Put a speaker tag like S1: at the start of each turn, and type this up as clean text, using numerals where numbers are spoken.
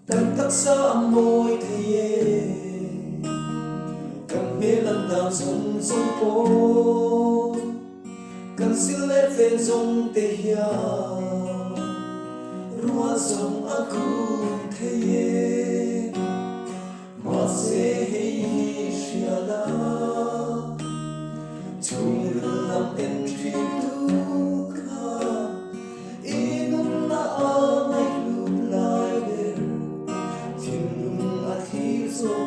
S1: Cần thắc xa môi thề cần biết lần nào sông sông phố cần xin lễ phê dung tê hia rua sông aku thề mà sẽ hay shiala chung làm em tri tu kha inum na anay lulay thiên lung at hi so